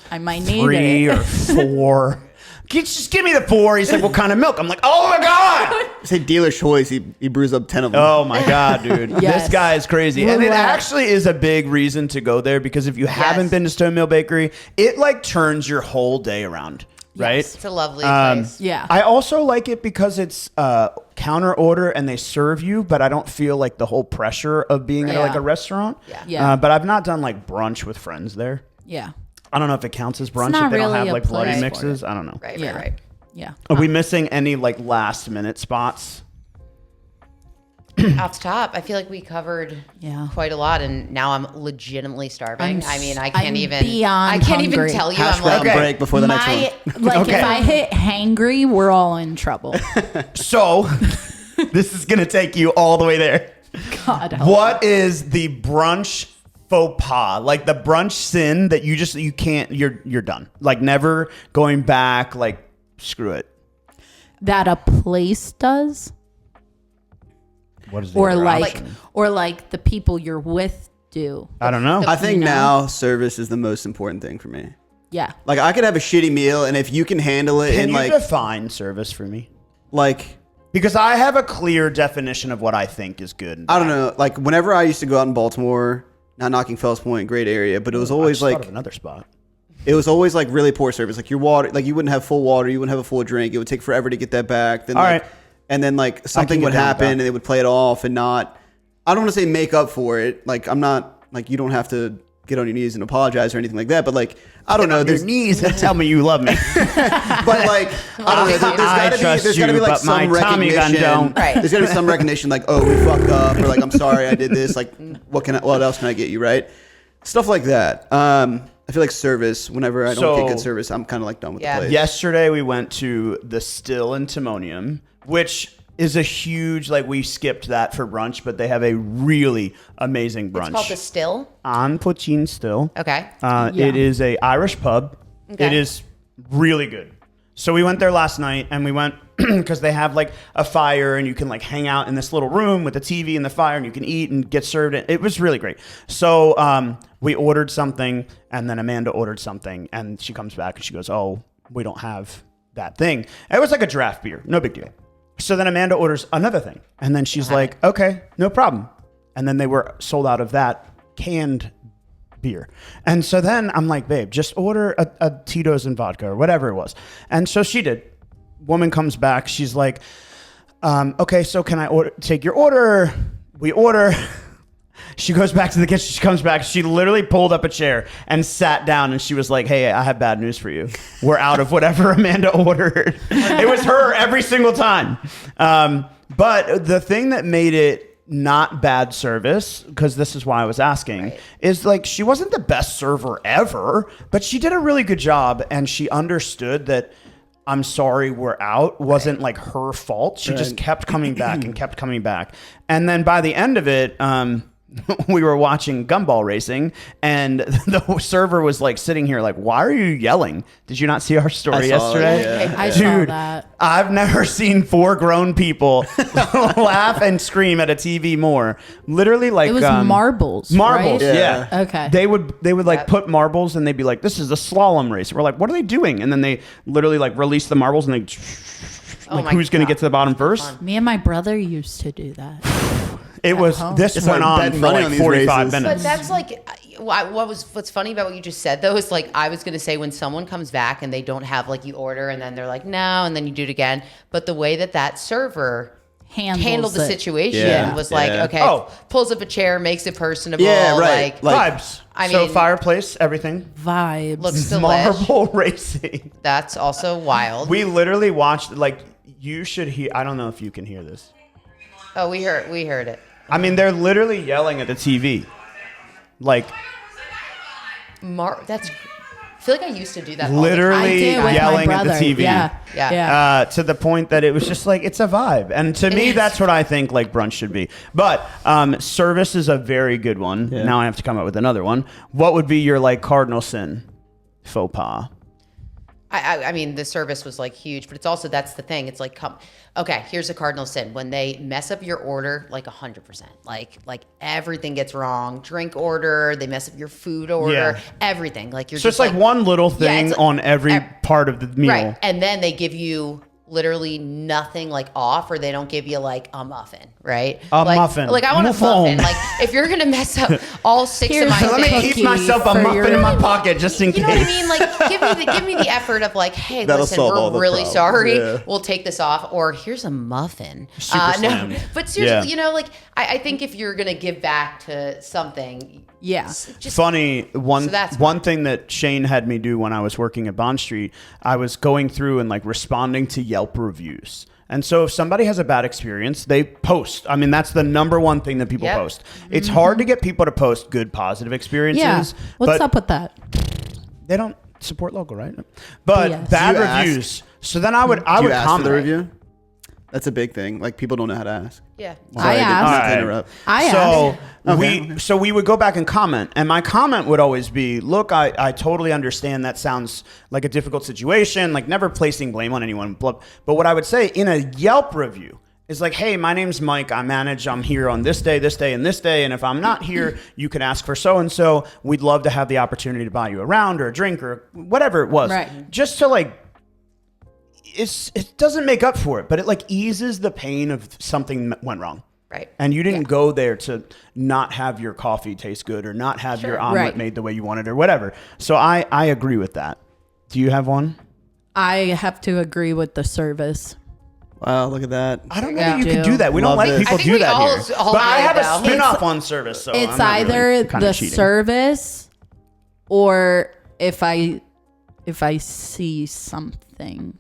I might need 3 it. or 4. Just give me the 4. He's like, what kind of milk? I'm like, oh my god. Say dealer's choice. He brews up 10 of them. Oh my god, dude! Yes. This guy is crazy, and it Roulette. actually is a big reason to go there because if you haven't been to Stone Mill Bakery, it like turns your whole day around, right? It's a lovely place. Yeah. I also like it because it's counter order and they serve you, but I don't feel like the whole pressure of being at Yeah. like a restaurant. Yeah. But I've not done like brunch with friends there. Yeah. I don't know if it counts as brunch not if they don't really have a like bloody place for mixes. I don't know. Right. Yeah. Right. Yeah. Are we missing any like last minute spots? Off the top, I feel like we covered quite a lot, and now I'm legitimately starving. I mean, I can't I'm even. beyond I can't even hungry. tell you. Hash I'm brown like, break before the next My, one. like Okay. if I hit hangry, we're all in trouble. So this is gonna take you all the way there. God. What is the brunch faux pas? Like the brunch sin that you can't, you're done. Like never going back, like screw it. That a place does, What is the or other like, option? or like the people you're with do. I don't know. I think You know? now service is the most important thing for me. Yeah. Like I could have a shitty meal, and if you can handle it Can in you like define service for me? like Because I have a clear definition of what I think is good. And I don't bad. know, like whenever I used to go out in Baltimore, not knocking Fells Point, great area, but it was I always just thought like of another spot. it was always like really poor service. Like your water, like you wouldn't have full water, you wouldn't have a full drink. It would take forever to get that back. Then All like, right. and then like something get would down with happen that. and they would play it off and not. I don't want to say make up for it. Like I'm not like you don't have to get on your knees and apologize or anything like that. But like I don't know, Your there's knees that tell me you love me. but like I don't know. I trust There's gotta you, be like but my some Tommy gun recognition. don't. Right. There's gotta be some recognition, like oh we fucked up, or like I'm sorry I did this. Like what else can I get you? Right, stuff like that. I feel like service. Whenever I don't get good service, I'm kind of like done with Yeah. the place. Yesterday we went to the Still in Timonium, which is a huge, like we skipped that for brunch, but they have a really amazing brunch. It's called the Still. on Puccin Still. Okay. Yeah. It is a Irish pub. Okay. It is really good. So we went there last night, and we went because they have like a fire, and you can like hang out in this little room with the TV and the fire, and you can eat and get served. It was really great. So we ordered something, and then Amanda ordered something, and she comes back and she goes, "Oh, we don't have that thing." It was like a draft beer, no big deal. So then Amanda orders another thing, and then she's like, "Okay, no problem." And then they were sold out of that canned beer. And so then I'm like, "Babe, just order a Tito's and vodka," or whatever it was. And so she did. Woman comes back. She's like, "Okay, so can I take your order?" We order. She goes back to the kitchen. She comes back. She literally pulled up a chair and sat down, and she was like, "Hey, I have bad news for you. We're out of whatever Amanda ordered." It was her every single time. But the thing that made it not bad service, because this is why I was asking, is like she wasn't the best server ever, but she did a really good job, and she understood that "I'm sorry, we're out" wasn't like her fault. She just kept coming back and kept coming back. And then by the end of it, we were watching gumball racing, and the server was like sitting here like, "Why are you yelling? Did you not see our story yesterday?" I Dude, saw that. I've never seen 4 grown people laugh and scream at a TV more. Literally, like It was marbles. marbles. Right? Yeah. Okay. They would like put marbles, and they'd be like, "This is a slalom race." We're like, "What are they doing?" And then they literally like release the marbles, and they like, who's going to get to the bottom first? Me and my brother used to do that. It was this It's went like on betting for money like on these 45 races. minutes. But that's like, what's funny about what you just said though is like, I was going to say when someone comes back and they don't have like you order and then they're like, "No," and then you do it again. But the way that server handled the situation was like, okay, pulls up a chair, makes it personable. Yeah, right. Like, vibes. I So mean, fireplace, everything. Vibes. looks delish. Marble racing. That's also wild. We literally watched, like, you should hear, I don't know if you can hear this. Oh, we heard it. I mean, they're literally yelling at the TV. Like, That's. I feel like I used to do that. literally I do with yelling my at the brother. TV. Yeah. To the point that it was just like, it's a vibe. And to me, that's what I think like brunch should be. But service is a very good one. Yeah. Now I have to come up with another one. What would be your like cardinal sin? Faux pas. I mean, the service was like huge, but it's also, that's the thing. It's like, okay, here's a cardinal sin. When they mess up your order, like 100%, like everything gets wrong. Drink order, they mess up your food order, everything. Like you're So just it's like one little thing it's on every part of the meal. right. And then they give you literally nothing like off, or they don't give you like a muffin, right? A like, muffin. Like I want a muffin. Like if you're gonna mess up all 6 of my So let me things, keep myself a muffin in my pocket just in case. you know what I mean? Like give me the effort of like, hey, That'll listen, solve all we're the really problems. sorry. Yeah. We'll take this off, or here's a muffin. Super slam. But seriously, Yeah. you know, like I think if you're gonna give back to something, Yeah. just Funny, one that's one thing that Shane had me do when I was working at Bond Street, I was going through and like responding to Yelp reviews. And so if somebody has a bad experience, they post. I mean, that's the number one thing that people post. It's hard to get people to post good, positive experiences. Yeah. What's but up with that? They don't support local, right? But Yes. bad Do you ask? reviews. So then I would Do you ask for comment. the review? That's a big thing. Like people don't know how to ask. yeah. I asked. Not to Alright. interrupt. I So asked. we would go back and comment, and my comment would always be, "Look, I totally understand that sounds like a difficult situation, like never placing blame on anyone." But what I would say in a Yelp review is like, "Hey, my name's Mike. I'm here on this day, and this day, and if I'm not here, you can ask for so and so. We'd love to have the opportunity to buy you a round or a drink or whatever it was, Right. just to like." It doesn't make up for it, but it like eases the pain of something that went wrong. Right. And you didn't go there to not have your coffee taste good or not have your omelet Right. made the way you wanted or whatever. So I agree with that. Do you have one? I have to agree with the service. Wow, look at that. I don't know Yeah. that you can do that. We don't Love let this. people I think do we that all- here. all But I do have a though. spin-off on service, so It's I'm not either really kinda the cheating. service or if I see something.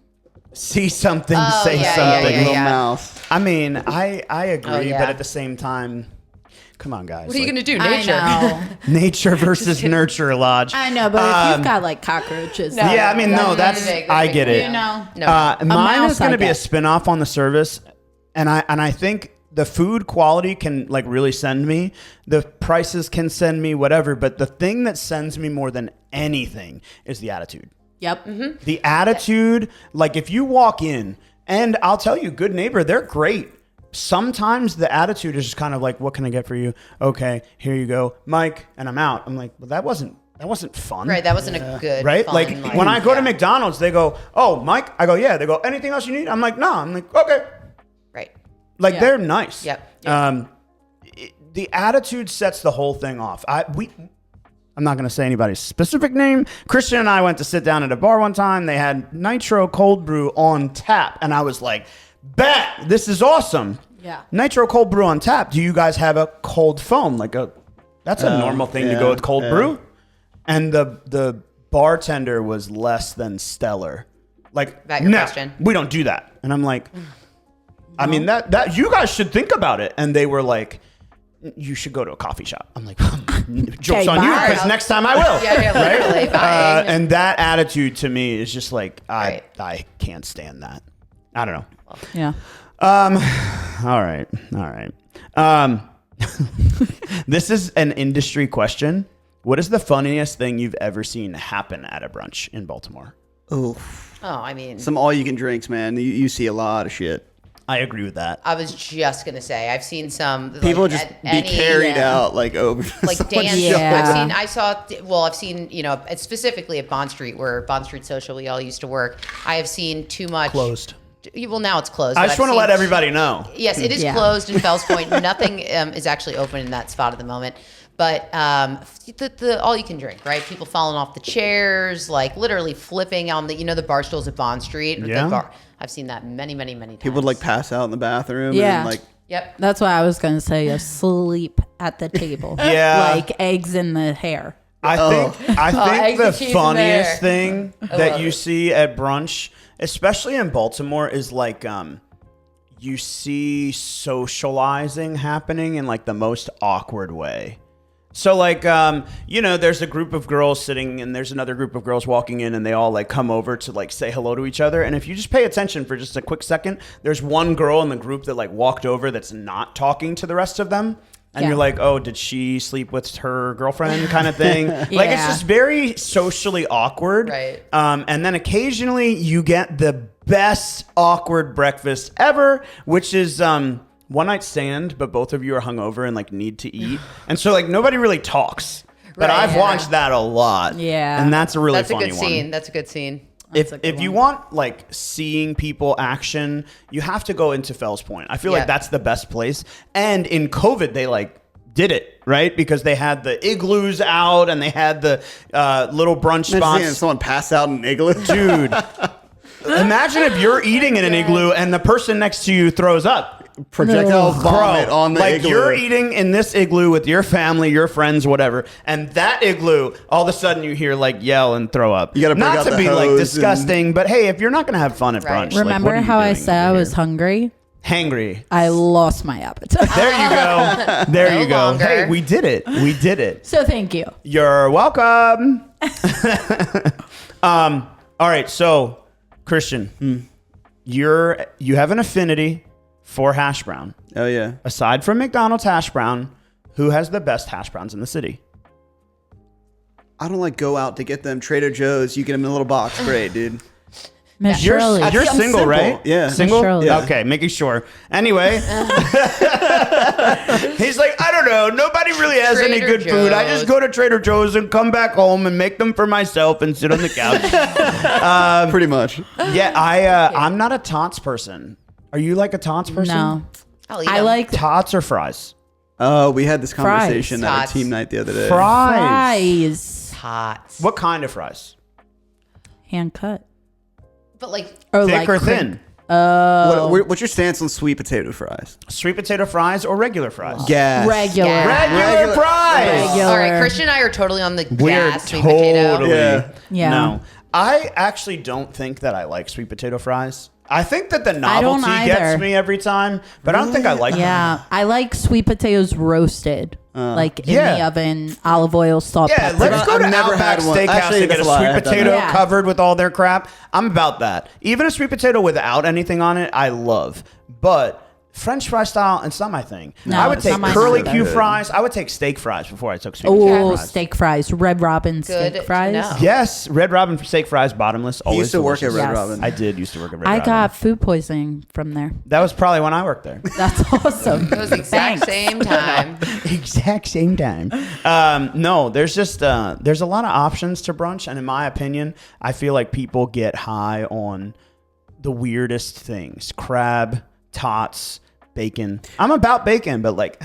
See something, Oh, say yeah, something. yeah, Little yeah. mouse. I mean, I agree, Oh, yeah. but at the same time, come on, guys. What are you Like, gonna do? I Nature. know. nature versus nurture, Lodge. I know, but if you've got like cockroaches, No. Yeah, I mean, no, That's that's big, I that's get big. it. you know. No. Mine mouse is going I to be a get. spin-off on the service, and I think the food quality can like really send me. The prices can send me whatever, but the thing that sends me more than anything is the attitude. Yep. Mm-hmm. The attitude, like if you walk in, and I'll tell you, good neighbor, they're great. Sometimes the attitude is just kind of like, what can I get for you? Okay, here you go, Mike, and I'm out. I'm like, well, that wasn't fun. Right, that wasn't a good, right? fun, Like when I go to McDonald's, they go, oh, Mike? I go, yeah. They go, anything else you need? I'm like, no. I'm like, okay. Right. Like they're nice. Yep. The attitude sets the whole thing off. I'm not going to say anybody's specific name. Christian and I went to sit down at a bar one time. They had nitro cold brew on tap. And I was like, bet, this is awesome. Yeah. Nitro cold brew on tap. Do you guys have a cold foam? That's a normal thing to go with cold brew. And the bartender was less than stellar. Like, That your no, question? we don't do that. And I'm like, I mean, that you guys should think about it. And they were like, you should go to a coffee shop. I'm like, joke's on you, because next time I will. Yeah, literally. Bye. And that attitude to me is just like, I can't stand that. I don't know. Yeah. All right. This is an industry question. What is the funniest thing you've ever seen happen at a brunch in Baltimore? Oh, I mean, some all-you-can drinks, man. You see a lot of shit. I agree with that. I was just gonna say I've seen some people just be carried out like over like dance. Yeah. I've seen specifically at Bond Street, where Bond Street Social we all used to work. I have seen too much Closed. Well, now it's closed. I just want to let everybody know. Yes, it is closed in Fells Point. Nothing is actually open in that spot at the moment. But the all you can drink, right? People falling off the chairs, like literally flipping on the bar stools at Bond Street. Yeah. I've seen that many times. People would like pass out in the bathroom. Yeah. And, like, Yep. That's what I was going to say. Asleep at the table. Yeah. Like eggs in the hair. I think eggs the and cheese in funniest there. thing that you see at brunch, especially in Baltimore, is like you see socializing happening in like the most awkward way. So like, there's a group of girls sitting and there's another group of girls walking in and they all like come over to like say hello to each other. And if you just pay attention for just a quick second, there's one girl in the group that like walked over that's not talking to the rest of them. And you're like, oh, did she sleep with her girlfriend kind of thing? Like, it's just very socially awkward. Right. And then occasionally you get the best awkward breakfast ever, which is one night stand, but both of you are hungover and like need to eat. And so like nobody really talks. But I've watched that a lot. Yeah. And that's a really funny one. That's a good scene. That's a good scene. If you want like seeing people action, you have to go into Fells Point. I feel like that's the best place. And in COVID, they like did it, right? Because they had the igloos out and they had the little brunch spots. Someone pass out in an igloo. Dude, imagine if you're eating in an igloo and the person next to you throws up. Projectile vomit on the igloo. You're eating in this igloo with your family, your friends, whatever, and that igloo, all of a sudden you hear like yell and throw up. You gotta break not out to the be like hose disgusting, but hey, if you're not gonna have fun at brunch, Remember like, what are you how I doing said I over was here? hungry? Hangry. I lost my appetite. There you go. There No you go. longer. Hey, we did it. We did it. So thank you. You're welcome. All right, so Christian, you have an affinity for hash brown. Oh, yeah. Aside from McDonald's hash brown, who has the best hash browns in the city? I don't like go out to get them. Trader Joe's, you get them in a little box. Great, dude. Miss You're Shirley. single, simple. right? Yeah. Single? Shirley. Yeah. Okay, making sure. Anyway. He's like, I don't know. Nobody really has any Trader good food. I Joe's. just go to Trader Joe's and come back home and make them for myself and sit on the couch. Pretty much. Yeah, I'm not a tots person. Are you like a tots person? No. I'll eat I them. like Tots or fries? Oh, we had this conversation at our Tots. team night the other day. Fries. tots. What kind of fries? hand cut. But like, Or Thick like or thin? What's your stance on sweet potato fries? Sweet potato fries or regular fries? Gas. regular. Yeah. Regular fries. Regular. all right, Christian and I are totally on the We're gas sweet potato. totally. Yeah. No. I actually don't think that I like sweet potato fries. I think that the don't novelty gets either. me every time, but I don't think I like them. Yeah, I like sweet potatoes roasted, like in Yeah. the oven, olive oil, salt, Yeah, pepper. let's go to I've never Outback had one. Steakhouse Actually, and get a that's a lie. sweet I've done potato that. Yeah. covered with all their crap. I'm about that. Even a sweet potato without anything on it, I love. But French fry style, it's not my thing. No, I would it's take not my curly thing. Q fries. I would take steak fries before I took sweet Oh, potato fries. steak fries. Red Robin Good steak to fries. know. Yes, Red Robin for steak fries, bottomless. He Always used to work at delicious. Red Yes. Robin. I did used to work at Red I Robin. got food poisoning from there. That was probably when I worked there. That's awesome. It was the exact Thanks. same time. Exact same time. No, there's just there's a lot of options to brunch, and in my opinion, I feel like people get high on the weirdest things: crab, tots, bacon. I'm about bacon, but like,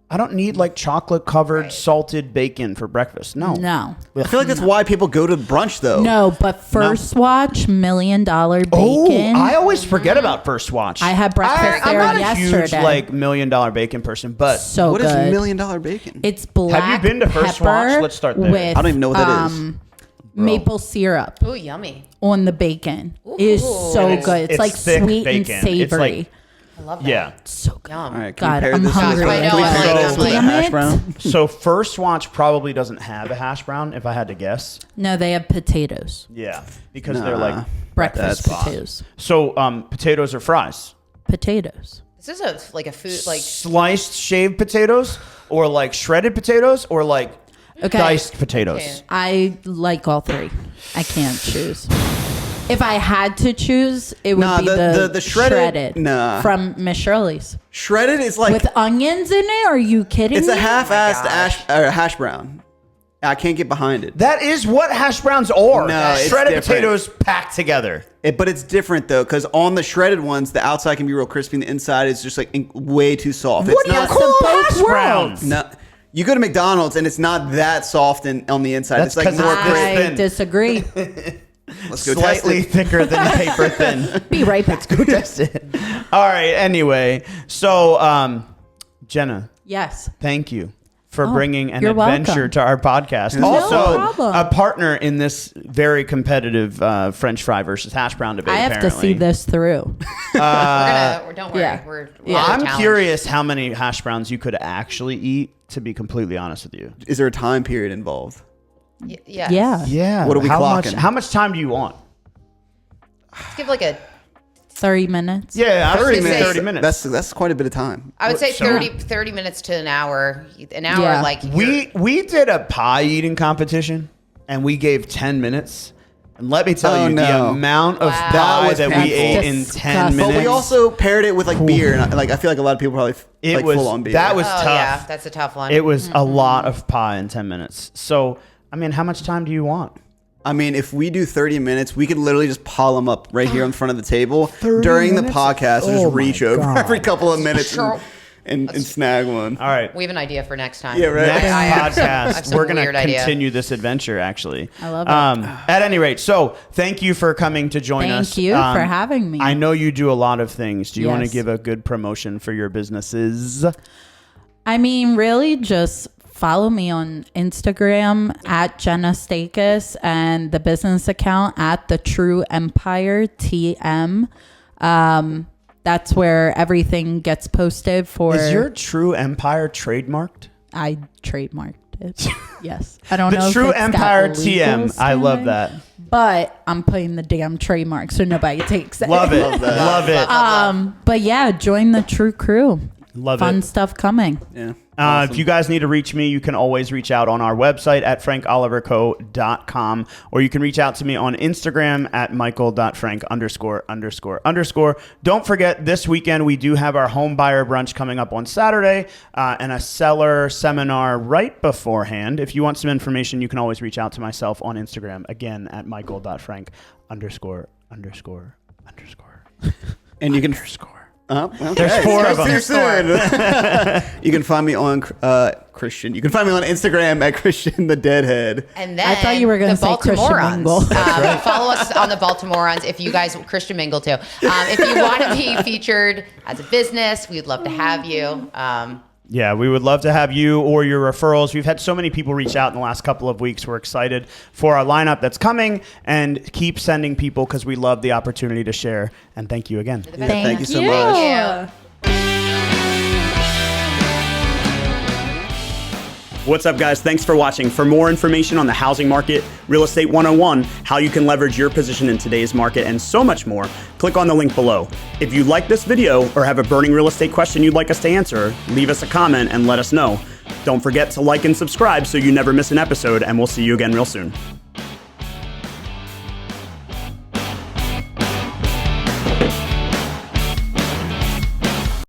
I don't need like chocolate covered salted bacon for breakfast. No, No. I feel like that's why people go to brunch, though. No, but First Watch, $1 Million Bacon. I always forget about First Watch. I had breakfast I'm there not a yesterday. huge like $1 million bacon person, but So What good. is $1 million bacon? It's black Have you been to First pepper Watch? Let's start there. With, I don't even know what that is. Maple syrup Ooh, yummy. on the bacon. It is so And good. It's it's like thick sweet bacon. and It's savory. like- I love that. yeah. So good. Yum. All right, can God, we pair I'm this hungry. I know, Can we I'm pair like, this with a damn hash it. brown? So First Watch probably doesn't have a hash brown, if I had to guess. No, they have potatoes. Yeah, because they're like Breakfast That's- potatoes. so. Potatoes or fries? Potatoes. This is like a food, like Sliced shaved potatoes, or like shredded potatoes, or like Okay. diced potatoes. Okay. I like all three. I can't choose. If I had to choose, it would Nah, be the the shredded- nah. from Miss Shirley's. Shredded is like With onions in it? Are you kidding it's me? a half-assed gosh. hash brown. I can't get behind it. That is what hash browns are. No, it's shredded different. potatoes packed together. But it's different though, because on the shredded ones, the outside can be real crispy, and the inside is just like way too soft. What It's do you not. call both hash browns? No, you go to McDonald's and it's not that soft on the inside. That's it's like 'cause more it's crisp. I thin. disagree. Let's go test Slightly it. thicker than paper thin. Be right back. Go test it. All right. Anyway, so Jenna, Yes. thank you for bringing an you're adventure welcome. to our podcast. No Also, problem. a partner in this very competitive French fry versus hash brown debate. I have to see apparently. this through. don't worry. yeah. We're Yeah. on the I'm challenge. curious how many hash browns you could actually eat. To be completely honest with you. Is there a time period involved? Yeah. Yeah. Yeah. What are we how clocking? How much time do you want? Let's give like a, 30 minutes. Yeah, I was 30 thinking minutes. 30 minutes. That's quite a bit of time. I would say So- 30 minutes to an hour. An hour, Yeah. like We did a pie eating competition, and we gave 10 minutes. And let me tell Oh, you, the no. amount of Wow. pie That was that we painful. ate in 10 Disgusting. minutes. But we also paired it with like beer, and I feel like a lot of people probably It like was full on beer. that was Oh tough. yeah, that's a tough one. It was a lot of pie in 10 minutes. So, I mean, how much time do you want? I mean, if we do 30 minutes, we could literally just pile them up right here in front of the table 30 during minutes? the podcast. Oh And just my reach over God. every couple of minutes Sure. and snag one. All right. We have an idea for next time. Yeah, right. Next I have podcast, some we're going to weird idea. continue this adventure, actually. I love it. At any rate, so thank you for coming to join us. Thank you for having me. I know you do a lot of things. Do you want to Yes. give a good promotion for your businesses? I mean, really, just follow me on Instagram at Jenna Stakias and the business account at the True Empire TM. That's where everything gets posted for. Is your True Empire trademarked? I trademarked it. Yes. I don't know. The if True it's got Empire legal TM. I love standing, that. But I'm putting the damn trademark so nobody takes it. Love it. Love that. Love it. But yeah, join the True Crew. Love Fun it. stuff coming. Yeah. If you guys need to reach me, you can always reach out on our website at frankoliverco.com, or you can reach out to me on Instagram at michael.frank___. Don't forget, this weekend we do have our home buyer brunch coming up on Saturday and a seller seminar right beforehand. If you want some information, you can always reach out to myself on Instagram, again, at michael.frank____. And you can. There's There's 4 of them. Too soon. You can find me on Christian. You can find me on Instagram at Christian the Deadhead. And then I thought you were gonna the say Christian Baltimorons. Mingle. Follow us on the Baltimorons if you guys Christian Mingle too. If you want to be featured as a business, we'd love to have you. Yeah, we would love to have you or your referrals. We've had so many people reach out in the last couple of weeks. We're excited for our lineup that's coming, and keep sending people because we love the opportunity to share. And thank you again. Yeah, thank you so much. Thank you. What's up, guys? Thanks for watching. For more information on the housing market, Real Estate 101, how you can leverage your position in today's market, and so much more, click on the link below. If you like this video or have a burning real estate question you'd like us to answer, leave us a comment and let us know. Don't forget to like and subscribe so you never miss an episode, and we'll see you again real soon.